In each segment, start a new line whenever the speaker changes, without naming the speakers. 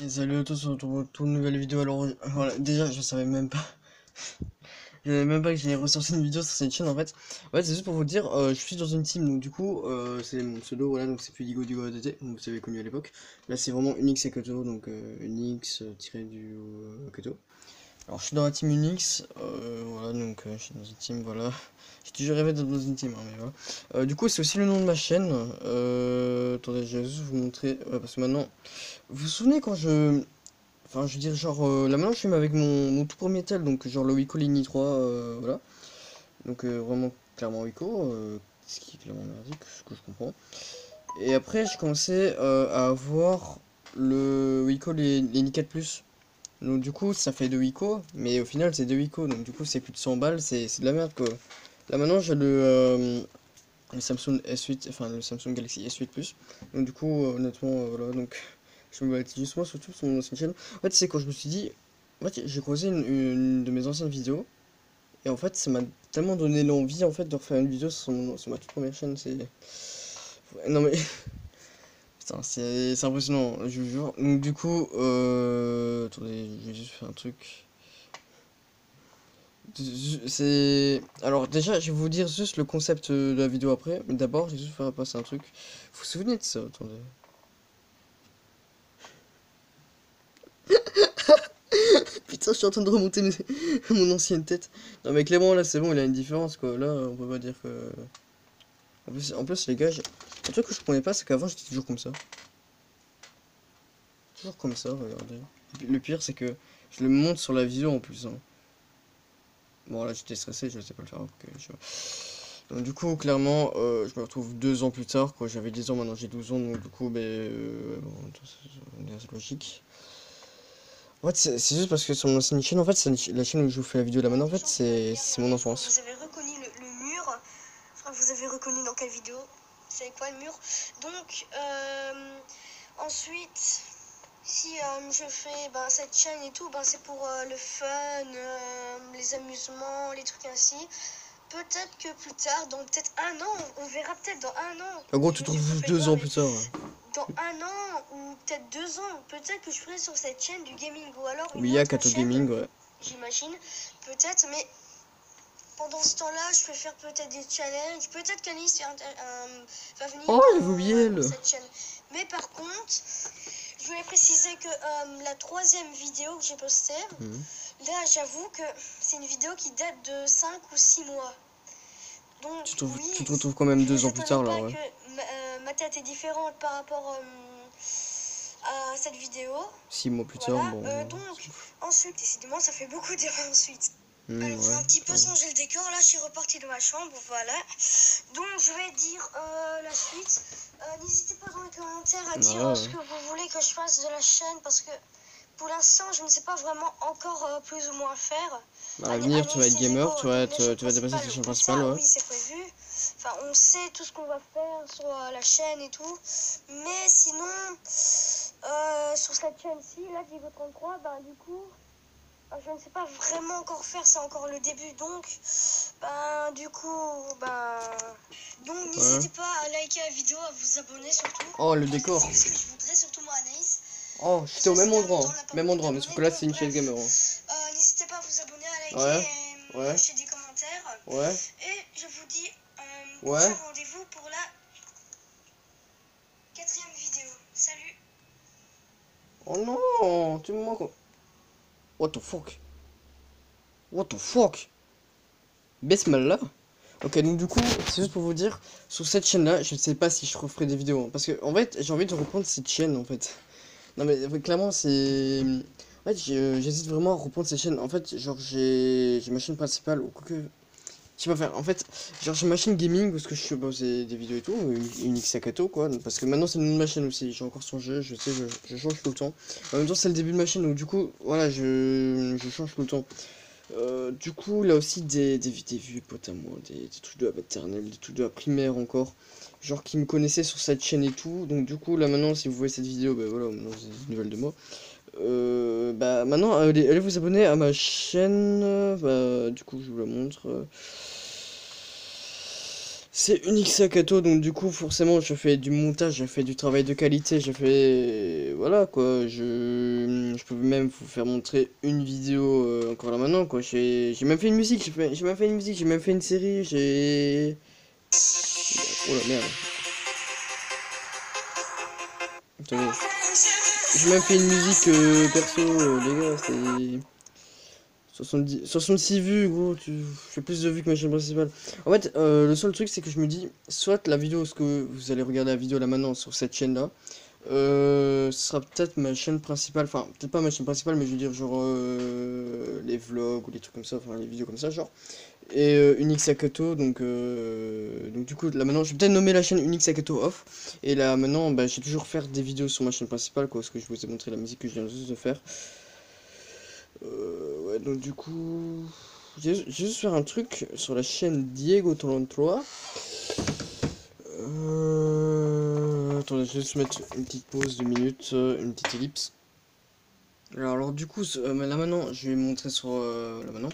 Et salut à tous, on se retrouve pour toute nouvelle vidéo. Alors, voilà, déjà, je savais même pas. Je savais même pas que j'allais ressortir une vidéo sur cette chaîne en fait. Ouais, c'est juste pour vous dire, je suis dans une team, donc du coup, c'est mon pseudo, voilà, donc c'est plus Ligo du GoDT, donc vous avez connu à l'époque. Là, c'est vraiment Unix et Koto, donc Unix tiré du Koto. Alors, je suis dans la team Unix, voilà, donc je suis dans une team, voilà. J'ai toujours rêvé d'être dans une team, hein, mais voilà. Du coup, c'est aussi le nom de ma chaîne. Attendez, je vais juste vous montrer, ouais, parce que maintenant, vous vous souvenez quand je. Enfin, je veux dire, genre, là maintenant je suis avec mon tout premier tel, donc genre le Wiko Ligny 3, voilà. Donc vraiment, clairement Wiko, ce qui est clairement merdique, ce que je comprends. Et après, j'ai commencé à avoir le Wiko les 4+. Donc du coup, ça fait 2 Wiko, mais au final, c'est 2 Wiko, donc du coup, c'est plus de 100 balles, c'est de la merde, quoi. Là maintenant, j'ai le Samsung S8, enfin le Samsung Galaxy S8+. Donc du coup, honnêtement, voilà, donc je me bâtis justement surtout sur mon ancienne chaîne. En fait, c'est quand je me suis dit, en fait, j'ai croisé une de mes anciennes vidéos, et en fait, ça m'a tellement donné l'envie, en fait, de refaire une vidéo sur ma toute première chaîne, c'est... Ouais, non mais, putain, c'est impressionnant, je vous jure. Donc du coup, attendez, je vais juste faire un truc. C'est... Alors déjà, je vais vous dire juste le concept de la vidéo après, mais d'abord, je vais juste faire passer un truc. Vous vous souvenez de ça? Attendez. Putain, je suis en train de remonter mon ancienne tête. Non mais clairement, là, c'est bon, il a une différence, quoi. Là, on peut pas dire que... En plus les gars, un truc que je comprenais pas, c'est qu'avant, j'étais toujours comme ça. Toujours comme ça, regardez. Le pire, c'est que je le monte sur la vidéo en plus, hein. Bon, là, j'étais stressé, je sais pas le faire. Donc du coup, clairement, je me retrouve 2 ans plus tard, quoi. J'avais 10 ans, maintenant j'ai 12 ans, donc du coup, ben, bon, c'est logique. En fait, c'est juste parce que sur mon ancienne chaîne, en fait, c'est la chaîne où je vous fais la vidéo là maintenant, en fait, c'est mon enfance.
Vous avez reconnu le mur. Enfin, vous avez reconnu dans quelle vidéo? C'est quoi le mur? Donc, ensuite, si je fais cette chaîne et tout, c'est pour le fun, les amusements, les trucs ainsi. Peut-être que plus tard, dans peut-être un an, on verra peut-être dans un an.
En gros,
Je
tu
me
trouves
suis
juste
trompée de
deux
voix,
ans
mais
plus tard.
dans un an ou peut-être 2 ans, peut-être que je ferai sur cette chaîne du gaming ou alors
Oui, il
une
y a
autre
Kato
chaîne,
Gaming, ouais.
j'imagine. Peut-être, mais pendant ce temps-là, je peux faire peut-être des challenges. Peut-être qu'Alice va venir
Oh, j'avais oublié
dans
elle.
cette chaîne. Mais par contre, je voulais préciser que la troisième vidéo que j'ai postée, là, j'avoue que c'est une vidéo qui date de 5 ou 6 mois. Donc, oui,
Tu te retrouves quand même
ne
2
vous
ans plus tard
étonnez
là,
pas
ouais.
que ma tête est différente par rapport à cette vidéo.
6 mois plus tard,
Voilà,
bon.
donc, ensuite, décidément, ça fait beaucoup d'erreurs ensuite. Alors, j'ai
Ouais,
un petit peu
pardon.
changé le décor, là, je suis repartie de ma chambre, voilà. Donc, je vais dire la suite. N'hésitez pas dans les commentaires à dire ce que vous voulez que je fasse de la chaîne, parce que pour l'instant, je ne sais pas vraiment encore plus ou moins faire.
À l'avenir, tu vas être gamer, tu vas dépasser ta chaîne principale, ouais.
Oui, c'est prévu. Enfin, on sait tout ce qu'on va faire sur la chaîne et tout. Mais sinon, sur cette chaîne-ci, là, Diego 33, du coup, je ne sais pas vraiment encore faire, c'est encore le début, donc, du coup, donc n'hésitez pas à liker la vidéo, à vous abonner surtout.
Oh, le décor.
C'est ce que je voudrais, surtout moi, Anaïs.
Oh, j'étais au même endroit, mais sauf que là, c'est une chaise gamer.
N'hésitez pas à vous abonner, à liker
Ouais,
et
ouais,
lâcher des commentaires.
ouais,
Et je vous dis
ouais.
prochain rendez-vous pour la 4e vidéo. Salut!
Oh non, tu me manques. What the fuck? What the fuck? Besmella? Ok, donc du coup, c'est juste pour vous dire, sur cette chaîne-là, je ne sais pas si je referai des vidéos, hein, parce que, en fait, j'ai envie de reprendre cette chaîne, en fait. Non mais clairement c'est... En fait j'hésite vraiment à reprendre cette chaîne. En fait genre j'ai ma chaîne principale ou quoi que... Je sais pas faire. En fait genre j'ai ma chaîne gaming parce que je suis posé des vidéos et tout. Une Xakato quoi. Parce que maintenant c'est le nom de ma chaîne aussi. J'ai encore changé. Je sais je change tout le temps. En même temps c'est le début de ma chaîne donc du coup voilà je change tout le temps. Du coup là aussi des vieux potes à moi. Des trucs de la maternelle. Des trucs de la primaire encore. Genre qui me connaissaient sur cette chaîne et tout. Donc du coup là maintenant si vous voyez cette vidéo voilà maintenant c'est une nouvelle de moi. Maintenant allez vous abonner à ma chaîne. Du coup je vous la montre. C'est Unique Sakato, donc du coup forcément je fais du montage, je fais du travail de qualité, je fais... Voilà quoi, je peux même vous faire montrer une vidéo encore là maintenant quoi, j'ai même fait une musique, j'ai même fait une musique, j'ai même fait une série, j'ai... Oh la merde, attendez, j'ai même fait une musique perso, les gars, c'est... 66 vues, gros, tu fais plus de vues que ma chaîne principale. En fait, le seul truc, c'est que je me dis, soit la vidéo, ce que vous allez regarder la vidéo là maintenant sur cette chaîne-là, ce sera peut-être ma chaîne principale, enfin, peut-être pas ma chaîne principale, mais je veux dire, genre, les vlogs ou les trucs comme ça, enfin, les vidéos comme ça, genre. Et Unique Sakato, donc du coup, là maintenant, je vais peut-être nommer la chaîne Unique Sakato Off. Et là maintenant, bah, je vais toujours faire des vidéos sur ma chaîne principale, quoi, parce que je vous ai montré la musique que je viens juste de faire. Ouais, donc du coup, je vais juste faire un truc sur la chaîne Diego 33. Attendez, je vais juste mettre une petite pause de minutes, une petite ellipse. Alors du coup, là maintenant, je vais montrer sur là maintenant.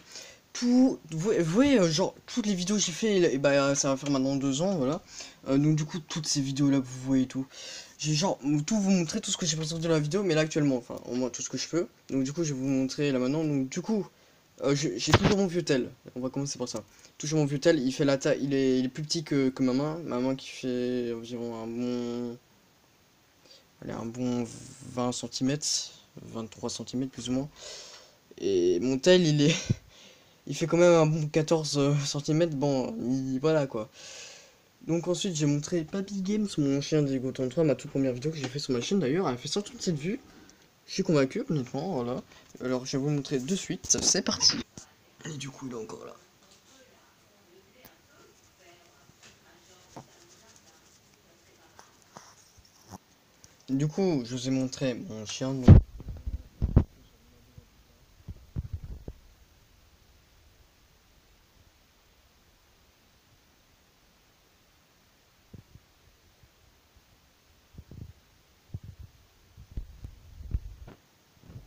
Vous voyez, genre, toutes les vidéos que j'ai fait, et bah, ça va faire maintenant 2 ans, voilà. Donc du coup, toutes ces vidéos là que vous voyez tout. J'ai genre tout vous montrer, tout ce que j'ai présenté dans la vidéo, mais là actuellement, enfin, au moins tout ce que je peux. Donc du coup, je vais vous montrer là maintenant. Donc du coup, j'ai toujours mon vieux tel. On va commencer par ça. Toujours mon vieux tel, il fait la taille, il est plus petit que ma main. Ma main qui fait environ un bon 20 cm, 23 cm plus ou moins. Et mon tel, il fait quand même un bon 14 cm. Bon, voilà quoi. Donc ensuite, j'ai montré Papy Games, mon chien Diego 33, ma toute première vidéo que j'ai fait sur ma chaîne d'ailleurs. Elle a fait 137 vues. Je suis convaincu, honnêtement, voilà. Alors, je vais vous montrer de suite. C'est parti. Et du coup, il est encore là. Du coup, je vous ai montré mon chien.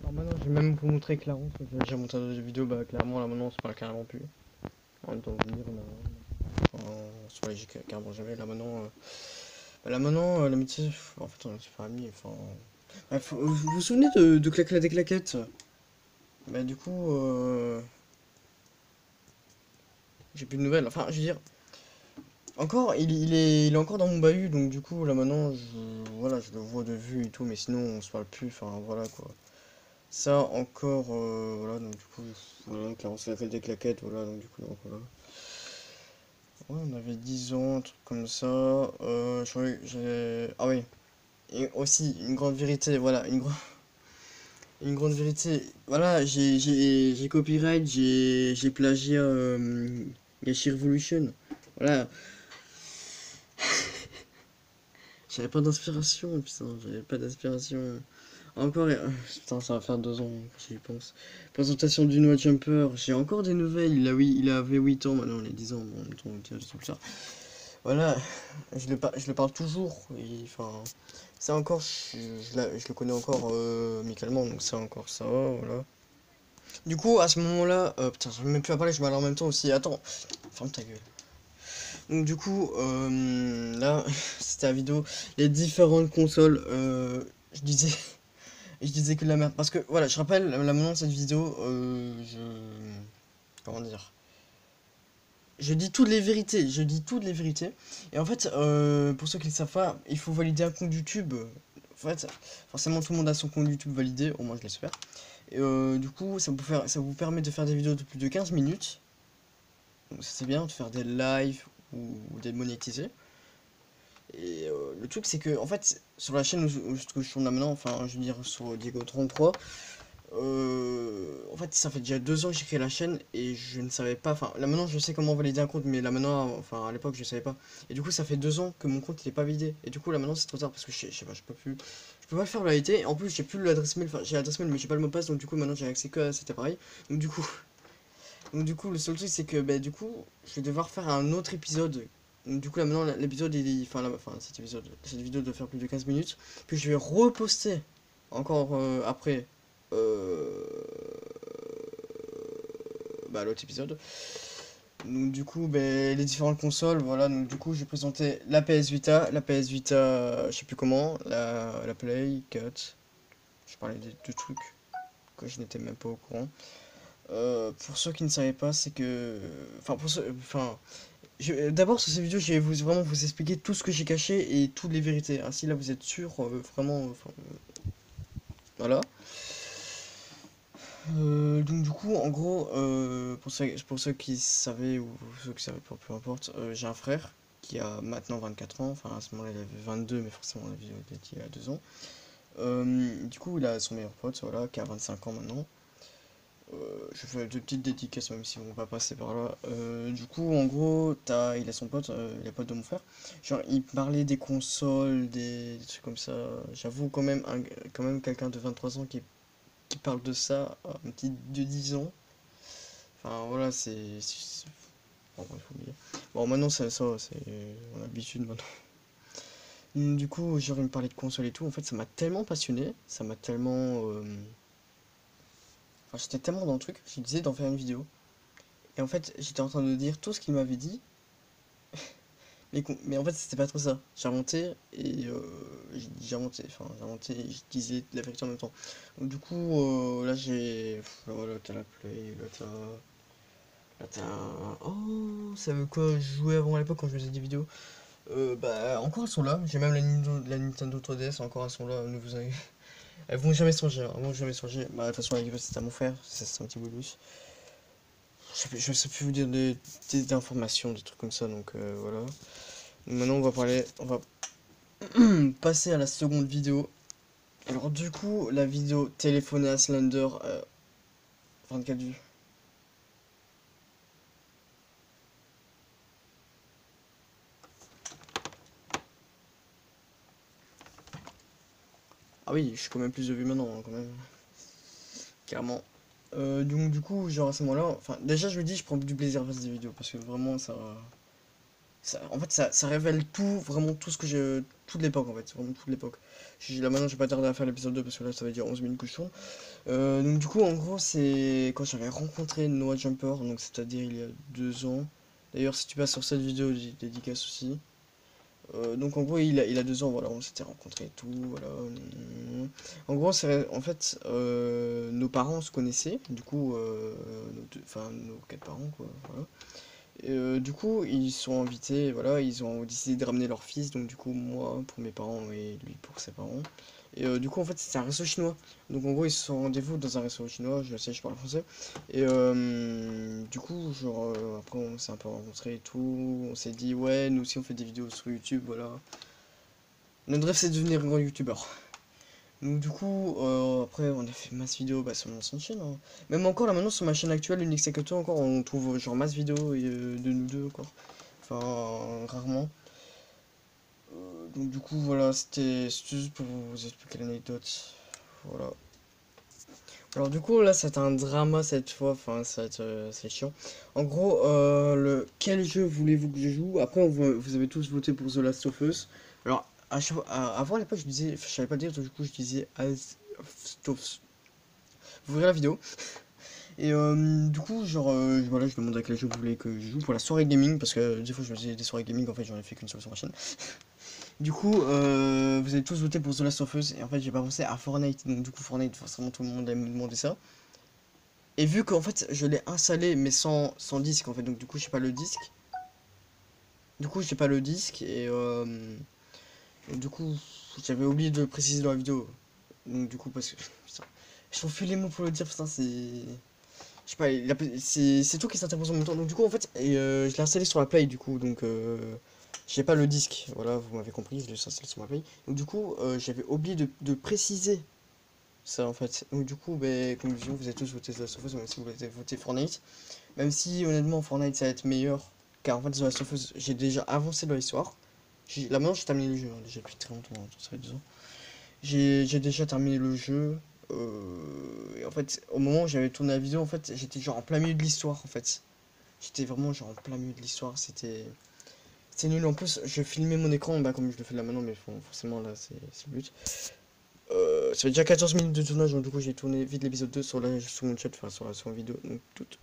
Alors maintenant, je vais même vous montrer Clarence. J'ai déjà montré dans des vidéos, bah clairement, là maintenant, on se parle carrément plus. En même temps, venir, on se parlait carrément jamais. Là maintenant, l'amitié, en fait, on est super amis. Enfin, bref, vous vous souvenez de Clacla des claquettes? Bah du coup, j'ai plus de nouvelles. Enfin, je veux dire, encore, il est encore dans mon bahut, donc du coup, là maintenant, voilà, je le vois de vue et tout, mais sinon, on se parle plus, enfin, voilà, quoi. Ça, encore, voilà, donc du coup, voilà, Clarence la des claquettes, voilà, donc du coup, donc, voilà. Ouais, on avait 10 ans, un truc comme ça, je crois que ah oui, et aussi, une grande vérité, voilà, une grande vérité, voilà, j'ai copyright, j'ai plagié, Gachi Revolution, voilà. J'avais pas d'inspiration, putain, j'avais pas d'inspiration. Encore, putain, ça va faire 2 ans que j'y pense. Présentation du Noah Jumper, j'ai encore des nouvelles. Il avait 8 ans, maintenant il a 10 ans. Bon, en même temps, tout ça. Voilà, je le parle toujours. Enfin, ça encore, je le connais encore amicalement, donc ça encore, ça va, voilà. Du coup, à ce moment-là, putain, j'arrive même plus à parler, je parle en même temps aussi. Attends, ferme ta gueule. Donc du coup, là, c'était la vidéo, les différentes consoles, je disais, je disais que de la merde. Parce que, voilà, je rappelle, là maintenant, cette vidéo, comment dire, je dis toutes les vérités, je dis toutes les vérités. Et en fait, pour ceux qui ne le savent pas, il faut valider un compte YouTube. En fait, forcément, tout le monde a son compte YouTube validé, au moins je l'espère. Et du coup, ça vous permet de faire des vidéos de plus de 15 minutes. Donc c'est bien de faire des lives ou d'être monétisé. Et le truc c'est que en fait sur la chaîne où je tourne là maintenant, enfin je veux dire sur Diego 33, en fait ça fait déjà 2 ans que j'ai créé la chaîne et je ne savais pas, enfin là maintenant je sais comment valider un compte mais là maintenant, enfin à l'époque je savais pas. Et du coup ça fait 2 ans que mon compte il est pas validé. Et du coup là maintenant c'est trop tard parce que je sais pas, je peux pas le faire en réalité. En plus j'ai plus l'adresse mail, enfin j'ai l'adresse mail mais j'ai pas le mot de passe donc du coup maintenant j'ai accès que à cet appareil. Donc du coup le seul truc c'est que bah, du coup je vais devoir faire un autre épisode. Donc, du coup là maintenant l'épisode enfin cette vidéo doit faire plus de 15 minutes. Puis je vais reposter encore après bah, l'autre épisode. Donc du coup, ben, les différentes consoles, voilà, donc du coup j'ai présenté la PS Vita, je sais plus comment, la Play 4, je parlais de trucs que je n'étais même pas au courant. Pour ceux qui ne savaient pas, c'est que... Enfin, d'abord sur cette vidéo, je vais vraiment vous expliquer tout ce que j'ai caché et toutes les vérités. Ainsi là vous êtes sûr, vraiment, voilà. Donc du coup, en gros, pour ceux qui savaient ou ceux qui savaient pas, peu importe, j'ai un frère qui a maintenant 24 ans, enfin à ce moment-là il avait 22, mais forcément la vidéo date il y a 2 ans. Du coup, il a son meilleur pote, voilà, qui a 25 ans maintenant. Je fais deux petites dédicaces même si on va passer par là. Du coup, en gros, il a son pote, il a pote de mon frère. Genre, il parlait des consoles, des trucs comme ça. J'avoue quand même quelqu'un de 23 ans qui parle de ça à un petit de 10 ans. Enfin voilà, bon, il faut oublier. Bon, maintenant on a l'habitude maintenant. Du coup, genre, il me parlait de console et tout. En fait, ça m'a tellement passionné, ça m'a tellement. Enfin, j'étais tellement dans le truc, je disais d'en faire une vidéo. Et en fait, j'étais en train de dire tout ce qu'il m'avait dit, mais en fait, c'était pas trop ça. J'ai remonté et j'ai remonté et je disais la vérité en même temps. Donc, du coup, là, voilà, t'as la Play, là, t'as. Oh, ça veut quoi? Je jouais avant à l'époque quand je faisais des vidéos. Bah, encore elles sont là. J'ai même la Nintendo 3DS, encore elles sont là. Ne vous inquiétez. Elles vont jamais changer, hein, elles vont jamais changer. Bah, de toute façon, la c'est à mon frère, c'est un petit bout de luxe. Je sais plus vous dire des informations, des trucs comme ça, donc voilà. Donc maintenant, on va passer à la seconde vidéo. Alors, du coup, la vidéo téléphoner à Slender, 24 vues. Ah oui, je suis quand même plus de vues maintenant, hein, quand même. Clairement. Donc, du coup, genre à ce moment-là, enfin, déjà, je me dis, je prends du plaisir à faire ces vidéos parce que vraiment, en fait, ça révèle tout, vraiment tout ce que j'ai. Toute l'époque, en fait, vraiment toute l'époque. Là, maintenant, je vais pas tarder à faire l'épisode 2 parce que là, ça va dire 11 minutes que je tourne. Donc du coup, en gros, c'est quand j'avais rencontré Noah Jumper, donc c'est-à-dire il y a 2 ans. D'ailleurs, si tu passes sur cette vidéo, j'ai dédicace aussi. Donc en gros, il a 2 ans, voilà, on s'était rencontrés et tout, voilà. En gros, en fait, nos parents se connaissaient, du coup, enfin, nos 4 parents, quoi, voilà. Et, du coup, ils sont invités, voilà, ils ont décidé de ramener leur fils, donc du coup, moi pour mes parents et lui pour ses parents. Et du coup, en fait, c'était un resto chinois. Donc, en gros, ils se sont rendez-vous dans un resto chinois. Je sais, je parle français. Et du coup, genre, après, on s'est un peu rencontrés et tout. On s'est dit, ouais, nous aussi, on fait des vidéos sur YouTube, voilà. Notre rêve, c'est de devenir un grand youtubeur. Donc, du coup, après, on a fait masse vidéos bah, sur mon ancienne chaîne, hein. Même encore, là, maintenant, sur ma chaîne actuelle, Unique Sakato, encore, on trouve genre masse vidéos de nous deux, encore. Enfin, rarement. Donc, du coup, voilà, c'était juste pour vous expliquer l'anecdote. Voilà. Alors du coup là c'est un drama cette fois, enfin c'est chiant. En gros, quel jeu voulez-vous que je joue? Après vous avez tous voté pour The Last of Us. Alors avant à l'époque je savais pas le dire, donc du coup je disais As of Us. Vous verrez la vidéo. Et du coup genre voilà je demandais à quel jeu vous voulez que je joue pour la soirée gaming parce que des fois je me faisais des soirées gaming en fait j'en ai fait qu'une seule sur ma chaîne. Du coup vous avez tous voté pour The Last of Us et en fait j'ai pas pensé à Fortnite donc du coup Fortnite forcément tout le monde a demandé ça. Et vu qu'en fait je l'ai installé mais sans disque en fait, donc du coup j'ai pas le disque. Du coup j'ai pas le disque et du coup j'avais oublié de le préciser dans la vidéo. Donc du coup parce que putain, je trouve plus les mots pour le dire, putain c'est. Je sais pas, c'est tout qui s'interpose en même temps. Donc du coup en fait je l'ai installé sur la Play du coup donc j'ai pas le disque. Voilà, vous m'avez compris, je l'ai installé sur ma Play. Donc du coup j'avais oublié de préciser ça en fait. Donc du coup, ben, conclusion, vous avez tous voté The Last of Us, même si vous avez voté Fortnite. Même si honnêtement Fortnite ça va être meilleur. Car en fait The Last of Us, j'ai déjà avancé dans l'histoire. Là maintenant j'ai terminé le jeu, hein, déjà depuis très longtemps, hein, ça fait 2 ans. J'ai déjà terminé le jeu. Et en fait, au moment où j'avais tourné la vidéo, en fait, j'étais genre en plein milieu de l'histoire en fait. J'étais vraiment genre en plein milieu de l'histoire, c'était nul. En plus, je filmais mon écran, bah comme je le fais là maintenant, mais forcément là c'est le but. Ça fait déjà 14 minutes de tournage, donc du coup j'ai tourné vite l'épisode 2 sur mon chat, enfin sur la vidéo, donc toute.